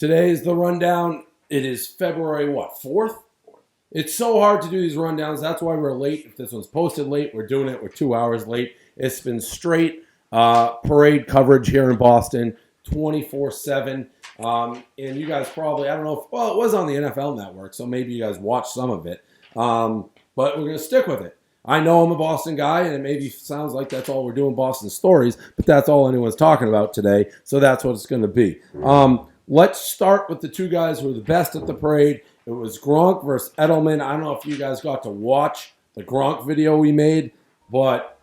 Today is the rundown. It is February, 4th? It's so hard to do these rundowns. That's why we're late. If this one's posted late, we're doing it. We're 2 hours late. It's been straight parade coverage here in Boston, 24/7. And you guys probably, I don't know, it was on the NFL Network, so maybe you guys watched some of it. But we're going to stick with it. I know I'm a Boston guy, and it maybe sounds like that's all we're doing, Boston stories, but that's all anyone's talking about today, so that's what it's going to be. Let's start with the two guys who were the best at the parade. It was Gronk versus Edelman. I don't know if you guys got to watch the Gronk video we made, but,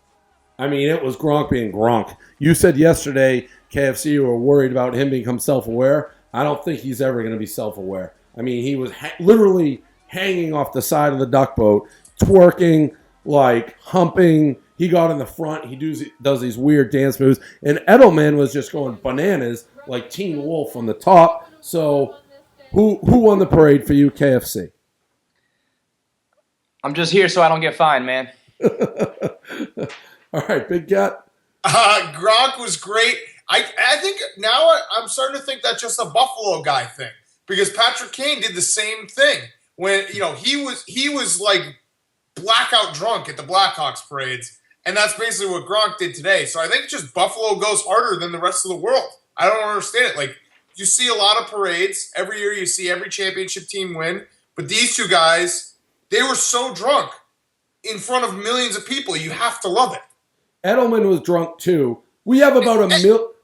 I mean, it was Gronk being Gronk. You said yesterday, KFC, you were worried about him becoming self-aware. I don't think he's ever going to be self-aware. I mean, he was literally hanging off the side of the duck boat, twerking, like humping. He got in the front. He does these weird dance moves. And Edelman was just going bananas like Teen Wolf on the top. So who won the parade for you, KFC? I'm just here so I don't get fined, man. All right, Big Cat. Gronk was great. I think now I'm starting to think that's just a Buffalo guy thing, because Patrick Kane did the same thing when he was like blackout drunk at the Blackhawks parades, and that's basically what Gronk did today. So I think just Buffalo goes harder than the rest of the world. I don't understand it. Like, you see a lot of parades every year. You see every championship team win, but these two guys, they were so drunk in front of millions of people. You have to love it. Edelman was drunk too. We have about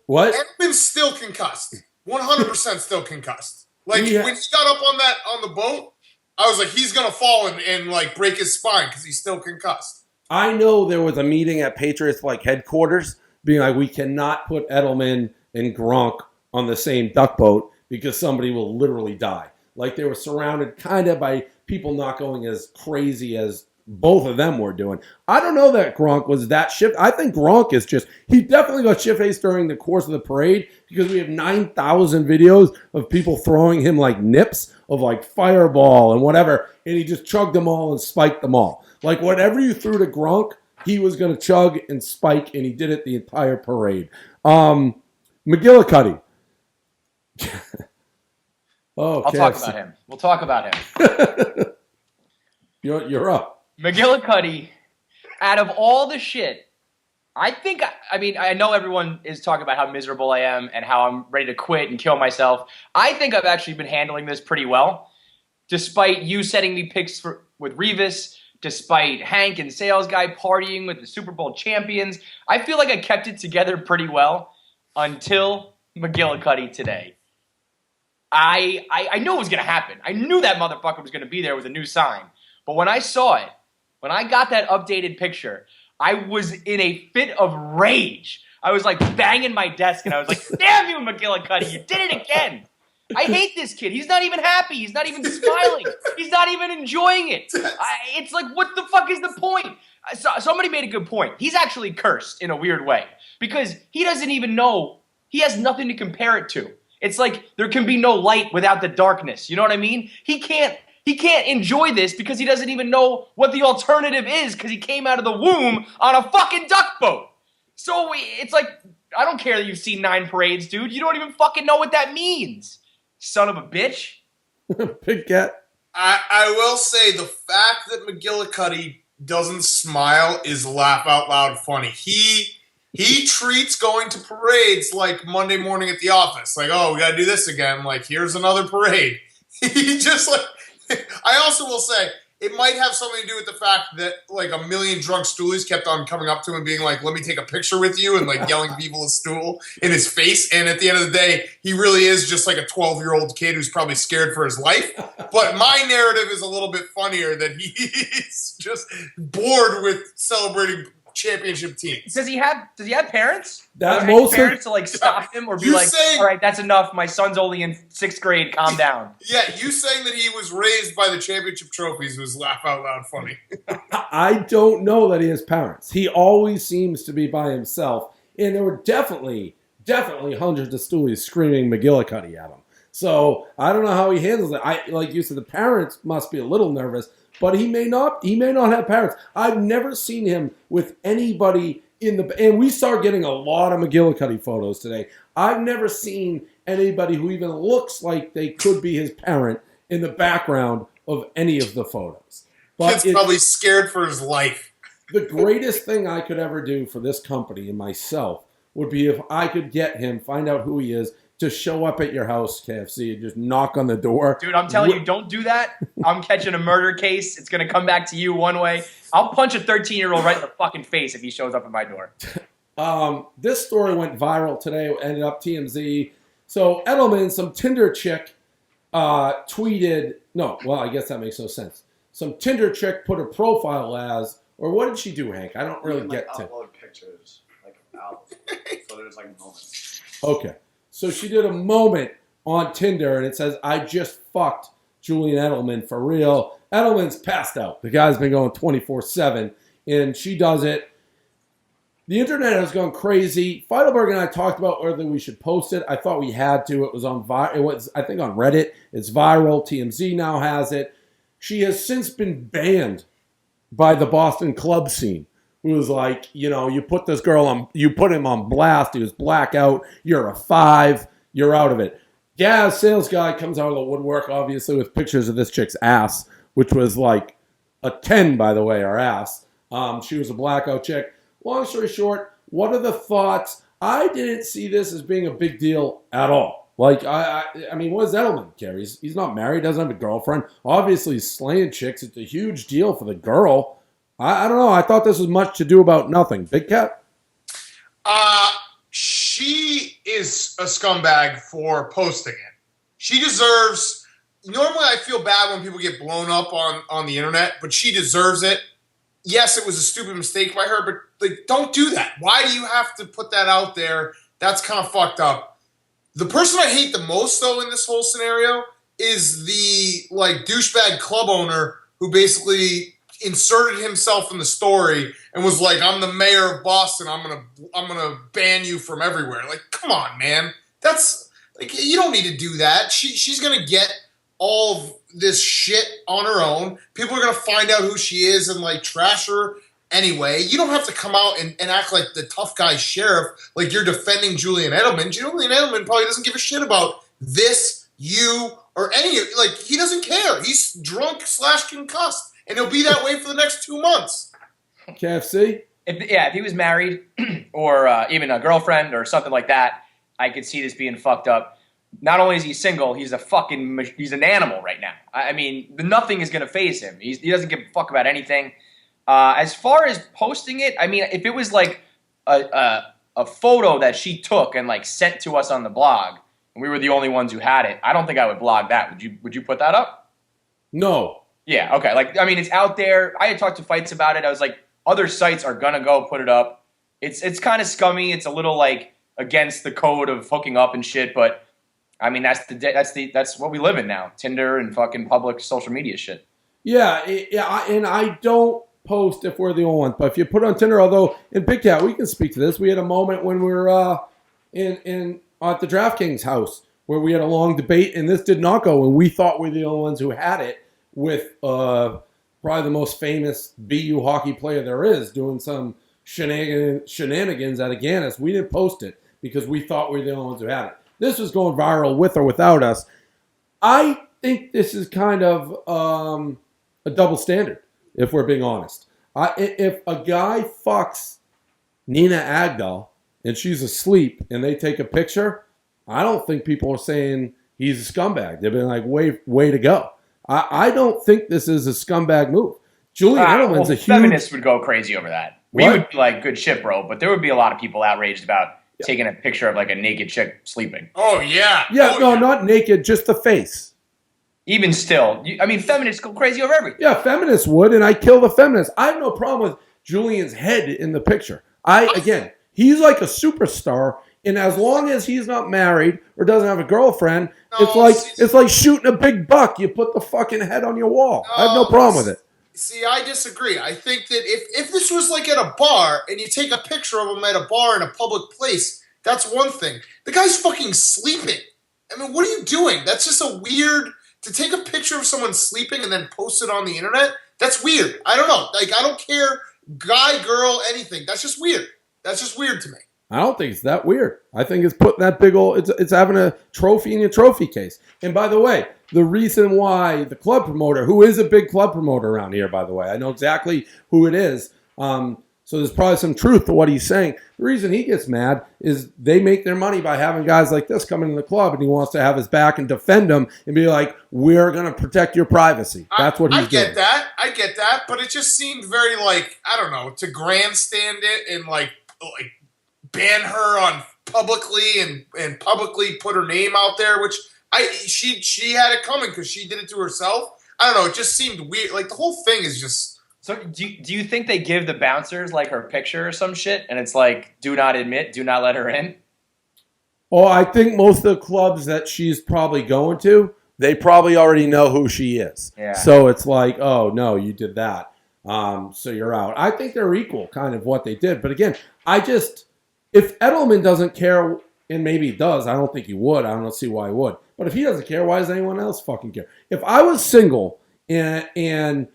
What? Edelman's still concussed. 100% still concussed. Like, when he got up on the boat, I was like, he's going to fall and like break his spine because he's still concussed. I know there was a meeting at Patriots like headquarters being like, we cannot put Edelman and Gronk on the same duck boat because somebody will literally die. Like, they were surrounded kind of by people not going as crazy as both of them were doing. I don't know that Gronk was that shit. I think Gronk is he definitely got shit-faced during the course of the parade because we have 9,000 videos of people throwing him like nips of like Fireball and whatever, and he just chugged them all and spiked them all. Like, whatever you threw to Gronk, he was going to chug and spike, and he did it the entire parade. McGillicuddy. I'll talk about him. We'll talk about him. You're up. McGillicuddy, out of all the shit, I know everyone is talking about how miserable I am and how I'm ready to quit and kill myself. I think I've actually been handling this pretty well, despite you sending me pics with Revis, despite Hank and Sales Guy partying with the Super Bowl champions. I feel like I kept it together pretty well until McGillicuddy today. I knew it was going to happen. I knew that motherfucker was going to be there with a new sign. But when I saw it, when I got that updated picture, I was in a fit of rage. I was like banging my desk and I was like, damn you, McGillicuddy, you did it again. I hate this kid. He's not even happy. He's not even smiling. He's not even enjoying it. It's like, what the fuck is the point? Somebody made a good point. He's actually cursed in a weird way because he doesn't even know. He has nothing to compare it to. It's like there can be no light without the darkness. You know what I mean? He can't enjoy this because he doesn't even know what the alternative is because he came out of the womb on a fucking duck boat. So it's like, I don't care that you've seen 9 parades, dude. You don't even fucking know what that means. Son of a bitch. Big Cat. I will say the fact that McGillicuddy doesn't smile is laugh out loud funny. He treats going to parades like Monday morning at the office. Like, oh, we got to do this again. Like, here's another parade. He just like... I also will say, it might have something to do with the fact that, like, a million drunk stoolies kept on coming up to him and being like, let me take a picture with you, and, like, yelling people a stool in his face. And at the end of the day, he really is just, like, a 12-year-old kid who's probably scared for his life. But my narrative is a little bit funnier that he's just bored with celebrating championship teams. Does he have parents? That most parents to like stop him or be like, all right, that's enough. My son's only in 6th grade. Calm down. Yeah, you saying that he was raised by the championship trophies was laugh out loud funny. I don't know that he has parents. He always seems to be by himself, and there were definitely hundreds of stoolies screaming McGillicuddy at him. So I don't know how he handles it. Like you said, the parents must be a little nervous. But he may not have parents. I've never seen him with anybody and we start getting a lot of McGillicuddy photos today. I've never seen anybody who even looks like they could be his parent in the background of any of the photos. But Kid's probably scared for his life. The greatest thing I could ever do for this company and myself would be if I could get him, find out who he is, to show up at your house, KFC, and just knock on the door. Dude, I'm telling you, don't do that. I'm catching a murder case. It's going to come back to you one way. I'll punch a 13-year-old right in the fucking face if he shows up at my door. This story went viral today. It ended up TMZ. So Edelman, some Tinder chick, tweeted. No, well, I guess that makes no sense. Some Tinder chick put her profile as, or what did she do, Hank? I don't really get to. Upload pictures, like out. So there's like moments. Okay. So she did a moment on Tinder, and it says, I just fucked Julian Edelman for real. Edelman's passed out. The guy's been going 24/7, and she does it. The internet has gone crazy. Feidelberg and I talked about whether we should post it. I thought we had to. It was I think on Reddit. It's viral. TMZ now has it. She has since been banned by the Boston club scene. Who was like, you put this girl on, you put him on blast. He was blackout. You're a 5. You're out of it. Gaz, sales guy, comes out of the woodwork, obviously, with pictures of this chick's ass, which was like a 10, by the way, her ass. She was a blackout chick. Long story short, what are the thoughts? I didn't see this as being a big deal at all. Like, I mean, what does Edelman care? He's not married, doesn't have a girlfriend. Obviously, he's slaying chicks. It's a huge deal for the girl. I don't know. I thought this was much to do about nothing. Big Cat? She is a scumbag for posting it. She deserves... Normally, I feel bad when people get blown up on the internet, but she deserves it. Yes, it was a stupid mistake by her, but don't do that. Why do you have to put that out there? That's kind of fucked up. The person I hate the most, though, in this whole scenario is the douchebag club owner who basically inserted himself in the story and was like, I'm the mayor of Boston. I'm gonna ban you from everywhere. Like, come on, man. That's you don't need to do that. She's gonna get all of this shit on her own. People are gonna find out who she is and trash her anyway. You don't have to come out and act like the tough guy sheriff, like you're defending Julian Edelman. Julian Edelman probably doesn't give a shit about this, you, or any of he doesn't care. He's drunk / concussed. And he'll be that way for the next 2 months. KFC? If he was married or even a girlfriend or something like that, I could see this being fucked up. Not only is he single, he's an animal right now. I mean, nothing is going to faze him. He doesn't give a fuck about anything. As far as posting it, I mean, if it was like a photo that she took and sent to us on the blog, and we were the only ones who had it, I don't think I would blog that. Would you put that up? No. Yeah, okay. It's out there. I had talked to Fights about it. I was like, other sites are gonna go put it up. It's kind of scummy. It's a little against the code of hooking up and shit. But I mean, that's what we live in now. Tinder and fucking public social media shit. Yeah, and I don't post if we're the only ones. But if you put on Tinder, although in Big Cat, we can speak to this. We had a moment when we were in at the DraftKings house where we had a long debate, and this did not go, and we thought we were the only ones who had it. With probably the most famous BU hockey player there is doing some shenanigans at Aganis. We didn't post it because we thought we were the only ones who had it. This was going viral with or without us. I think this is kind of a double standard, if we're being honest. If a guy fucks Nina Agdal and she's asleep and they take a picture, I don't think people are saying he's a scumbag. They've been like, way to go. I don't think this is a scumbag move. Julian Edelman's a huge... Feminists would go crazy over that. We would be like, good shit, bro. But there would be a lot of people outraged about taking a picture of a naked chick sleeping. Oh, yeah. Not naked, just the face. Even still. Feminists go crazy over everything. Yeah, feminists would, and I kill the feminists. I have no problem with Julian's head in the picture. He's like a superstar, and as long as he's not married or doesn't have a girlfriend, it's like shooting a big buck. You put the fucking head on your wall. I have no problem with it. See, I disagree. I think that if this was at a bar and you take a picture of him at a bar in a public place, that's one thing. The guy's fucking sleeping. I mean, what are you doing? That's just a weird... To take a picture of someone sleeping and then post it on the internet, that's weird. I don't know. I don't care, guy, girl, anything. That's just weird. That's just weird to me. I don't think it's that weird. I think it's putting that big old, it's having a trophy in your trophy case. And by the way, the reason why the club promoter, who is a big club promoter around here, by the way, I know exactly who it is. So there's probably some truth to what he's saying. The reason he gets mad is they make their money by having guys like this come into the club, and he wants to have his back and defend them and be like, we're going to protect your privacy. That's what he's doing. I get that, but it just seemed very like, I don't know, to grandstand it and like ban her on publicly and publicly put her name out there, which she had it coming because she did it to herself. I don't know, it just seemed weird. Like the whole thing is just. So do you think they give the bouncers like her picture or some shit, and it's like, do not admit, do not let her in? Well, I think most of the clubs that she's probably going to, they probably already know who she is. Yeah. So it's like, oh, no, you did that. So you're out. I think they're equal, kind of what they did. But again, if Edelman doesn't care, and maybe he does, I don't think he would. I don't see why he would. But if he doesn't care, why does anyone else fucking care? If I was single and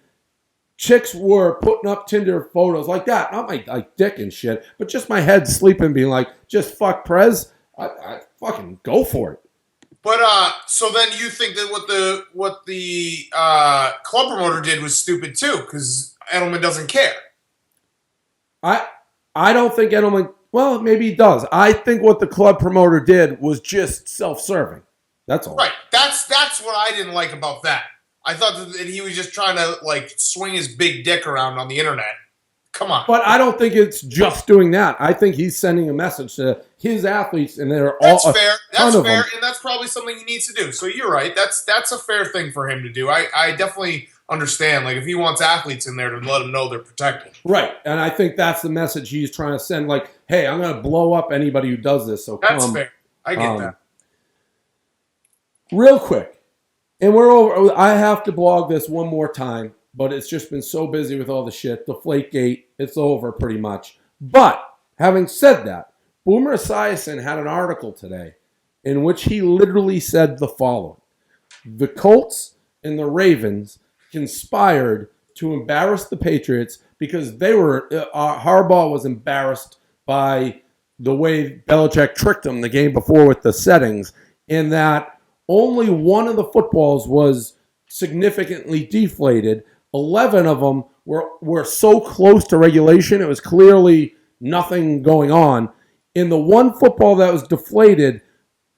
chicks were putting up Tinder photos like that, not my like dick and shit, but just my head sleeping, being like, just fuck Prez, I fucking go for it. But so then you think that what the club promoter did was stupid too, because Edelman doesn't care. I don't think Edelman. Well, maybe he does. I think what the club promoter did was just self-serving. That's all. Right. That's what I didn't like about that. I thought that he was just trying to like swing his big dick around on the internet. Come on. But I don't think it's just doing that. I think he's sending a message to his athletes, and they're that's all fair. That's fair, them. and that's probably something he needs to do. So you're right. That's a fair thing for him to do. I definitely understand. Like if he wants athletes in there to let them know they're protected. Right, and I think that's the message he's trying to send. Like, hey, I'm going to blow up anybody who does this. So that's come. fair. I get that. Real quick. And we're over. I have to blog this one more time, but it's just been so busy with all the shit. Deflategate, it's over pretty much. But having said that, Boomer Esiason had an article today in which he literally said the following. The Colts and the Ravens conspired to embarrass the Patriots because they were Harbaugh was embarrassed by the way Belichick tricked him the game before with the settings, and that only one of the footballs was significantly deflated. 11 of them were so close to regulation, it was clearly nothing going on. And the one football that was deflated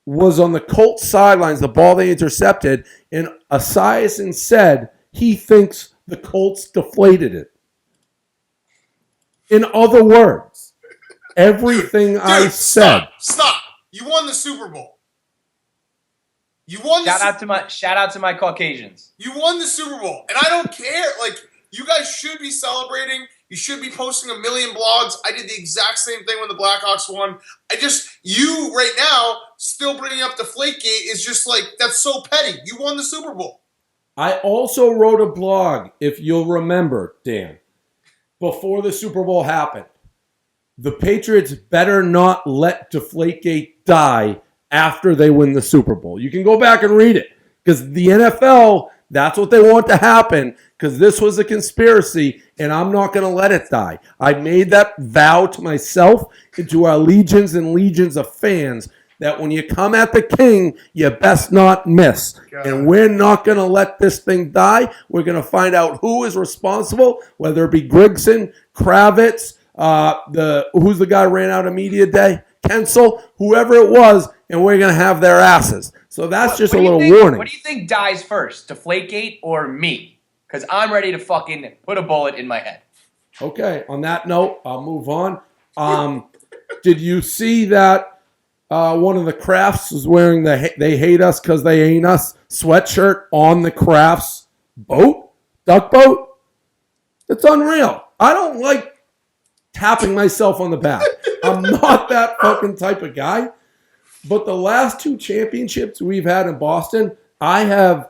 was on the Colts sidelines, the ball they intercepted, and Esiason said he thinks the Colts deflated it. In other words, everything I said. Stop. You won the Super Bowl. You won. Shout out to my Caucasians. You won the Super Bowl, and I don't care. Like you guys should be celebrating. You should be posting a million blogs. I did the exact same thing when the Blackhawks won. You right now still bringing up Deflategate is just like that's so petty. You won the Super Bowl. I also wrote a blog, if you'll remember, Dan, before the Super Bowl happened. The Patriots better not let Deflategate die after they win the Super Bowl. You can go back and read it because the NFL, that's what they want to happen because this was a conspiracy and I'm not going to let it die. I made that vow to myself and to our legions and legions of fans that when you come at the king, you best not miss. God. And we're not going to let this thing die. We're going to find out who is responsible, whether it be Grigson, Kravitz, who's the guy who ran out of media day? Kensel, whoever it was, and we're going to have their asses. So that's just a little warning. What do you think dies first, Deflategate or me? Because I'm ready to fucking put a bullet in my head. Okay, on that note, I'll move on. Did you see that one of the Crafts was wearing the They Hate Us Because They Ain't Us sweatshirt on the Crafts boat? Duck boat? It's unreal. I don't like tapping myself on the back. I'm not that fucking type of guy. But the last two championships we've had in Boston, I don't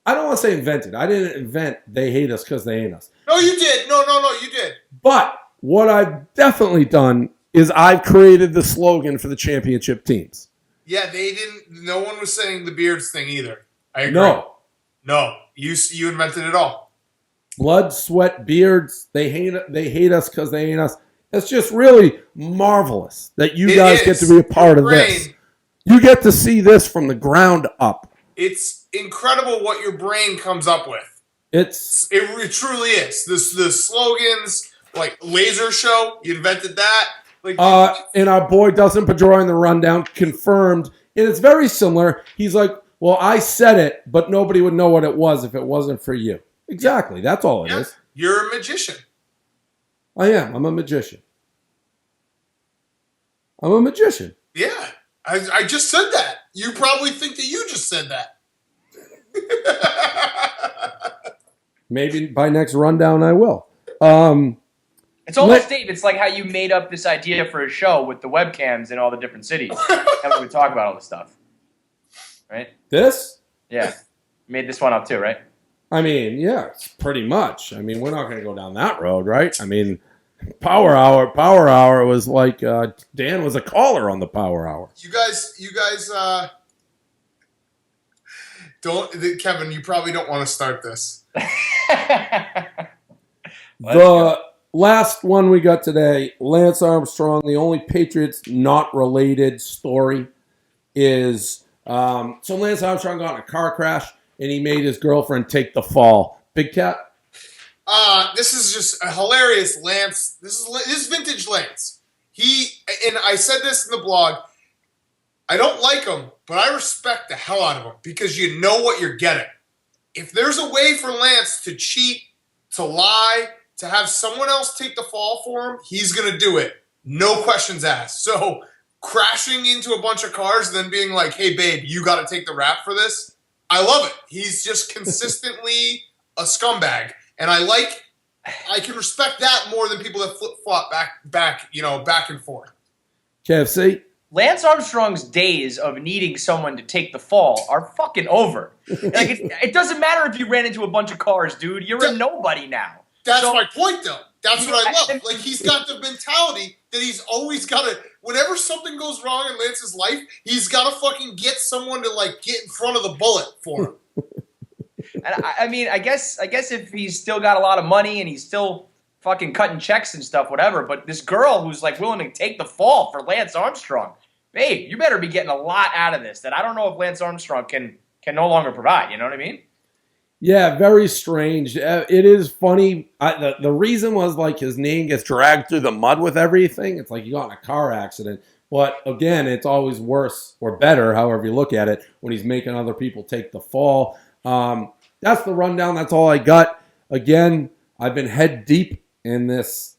want to say invented. I didn't invent They Hate Us Because They Ain't Us. No, you did. No, you did. But what I've definitely done is I've created the slogan for the championship teams. Yeah, they didn't. No one was saying the Beards thing either. I agree. No, you invented it all. Blood, sweat, beards. They hate us because they ain't us. It's just really marvelous that you guys get to be a part of this. brain- You get to see this from the ground up. It's incredible what your brain comes up with. It truly is. The slogans, like laser show, you invented that. Like, and our boy Dustin Pedroia in the rundown confirmed, and it's very similar. He's like, well, I said it, but nobody would know what it was if it wasn't for you. Exactly. That's all it is. You're a magician. I am. I'm a magician. I'm a magician. Yeah. I just said that. You probably think that you just said that. Maybe by next rundown I will. It's almost, Dave, it's like how you made up this idea for a show with the webcams in all the different cities. And we would talk about all this stuff. Right? This? Yeah. You made this one up too, right? I mean, yeah, it's pretty much. I mean, we're not going to go down that road, right? I mean, Power Hour was like Dan was a caller on the Power Hour. You guys don't, Kevin, you probably don't want to start this. The last one we got today, Lance Armstrong, the only Patriots not related story is so Lance Armstrong got in a car crash and he made his girlfriend take the fall. Big Cat? This is just a hilarious Lance. This is vintage Lance. And I said this in the blog, I don't like him, but I respect the hell out of him because you know what you're getting. If there's a way for Lance to cheat, to lie, to have someone else take the fall for him, he's going to do it. No questions asked. So crashing into a bunch of cars and then being like, hey, babe, you got to take the rap for this. I love it. He's just consistently a scumbag. And I can respect that more than people that flip-flop back and forth. KFC? Lance Armstrong's days of needing someone to take the fall are fucking over. Like it doesn't matter if you ran into a bunch of cars, dude. You're a nobody now. That's my point, though. That's what I love. Like, he's got the mentality that he's always got to, whenever something goes wrong in Lance's life, he's got to fucking get someone to, like, get in front of the bullet for him. And I mean, I guess if he's still got a lot of money and he's still fucking cutting checks and stuff, whatever, but this girl who's, like, willing to take the fall for Lance Armstrong, babe, you better be getting a lot out of this that I don't know if Lance Armstrong can no longer provide. You know what I mean? Yeah, very strange. It is funny. The reason was like his name gets dragged through the mud with everything. It's like you got in a car accident. But again, it's always worse or better, however you look at it, when he's making other people take the fall. That's the rundown. That's all I got. Again, I've been head deep in this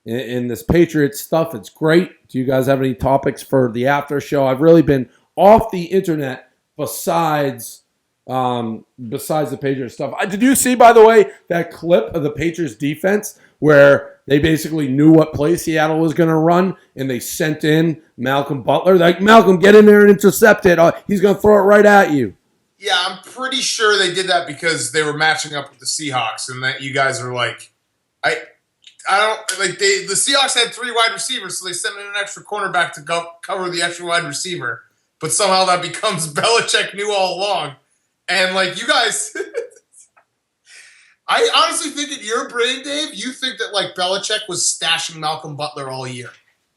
Patriots stuff. It's great. Do you guys have any topics for the after show? I've really been off the internet besides the Patriots stuff. Did you see, by the way, that clip of the Patriots defense where they basically knew what play Seattle was going to run and they sent in Malcolm Butler? Like, Malcolm, get in there and intercept it. He's going to throw it right at you. Yeah, I'm pretty sure they did that because they were matching up with the Seahawks and that you guys are like, I don't like the Seahawks had 3 wide receivers, so they sent in an extra cornerback to go cover the extra wide receiver. But somehow that becomes Belichick knew all along. And, like, you guys, I honestly think in your brain, Dave, you think that, like, Belichick was stashing Malcolm Butler all year.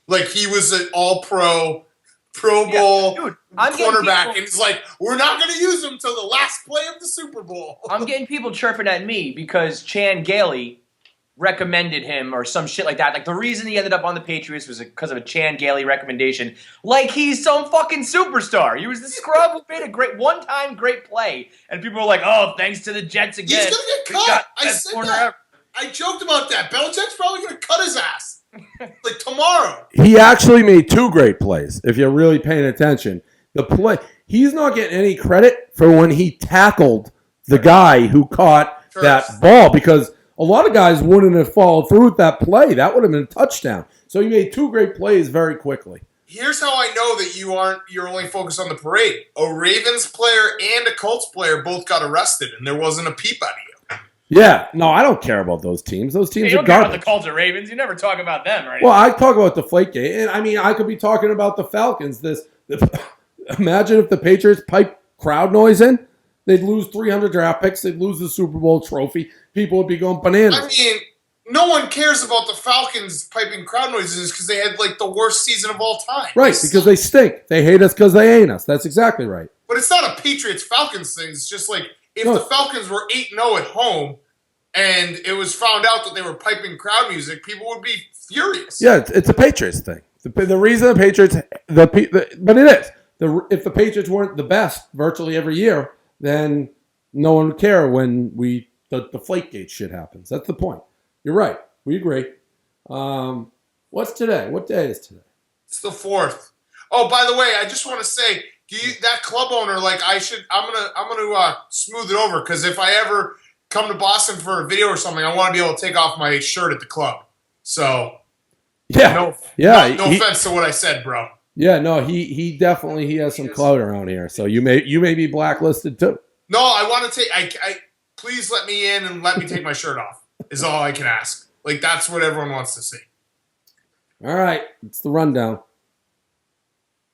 Like, he was an all-pro, Pro Bowl cornerback. And it's like, we're not going to use him until the last play of the Super Bowl. I'm getting people chirping at me because Chan Gailey recommended him or some shit like that. Like, the reason he ended up on the Patriots was because of a Chan Gailey recommendation. Like, he's some fucking superstar. He was the scrub who made a one-time great play. And people were like, oh, thanks to the Jets again. He's going to get cut. I said that. I joked about that. Belichick's probably going to cut his ass. Like, tomorrow. He actually made 2 great plays, if you're really paying attention. He's not getting any credit for when he tackled the guy who caught that ball, because a lot of guys wouldn't have followed through with that play. That would have been a touchdown. So he made 2 great plays very quickly. Here's how I know that you're only focused on the parade. A Ravens player and a Colts player both got arrested, and there wasn't a peep out of you. Yeah, no, I don't care about those teams. Those teams you are don't care garbage. about the Colts or Ravens. You never talk about them, right? Well, I talk about the Deflategate, and I mean, I could be talking about the Falcons. Imagine if the Patriots pipe crowd noise in. They'd lose 300 draft picks. They'd lose the Super Bowl trophy. People would be going bananas. I mean, no one cares about the Falcons piping crowd noises because they had like the worst season of all time. Right, because they stink. They hate us because they ain't us. That's exactly right. But it's not a Patriots-Falcons thing. It's just like if No. the Falcons were 8-0 at home and it was found out that they were piping crowd music, people would be furious. Yeah, it's a Patriots thing. The reason the Patriots, but it is. If the Patriots weren't the best virtually every year, then no one would care when the Deflategate shit happens. That's the point. You're right. We agree. What's today? What day is today? It's the 4th. Oh, by the way, I just want to say, that club owner, like I'm gonna smooth it over because if I ever come to Boston for a video or something, I want to be able to take off my shirt at the club. So, Yeah, no offense to what I said, bro. Yeah, no, he definitely has some clout around here. So you may be blacklisted too. No, I want to take. I please let me in and let me take my shirt off. Is all I can ask. Like that's what everyone wants to see. All right, it's the rundown.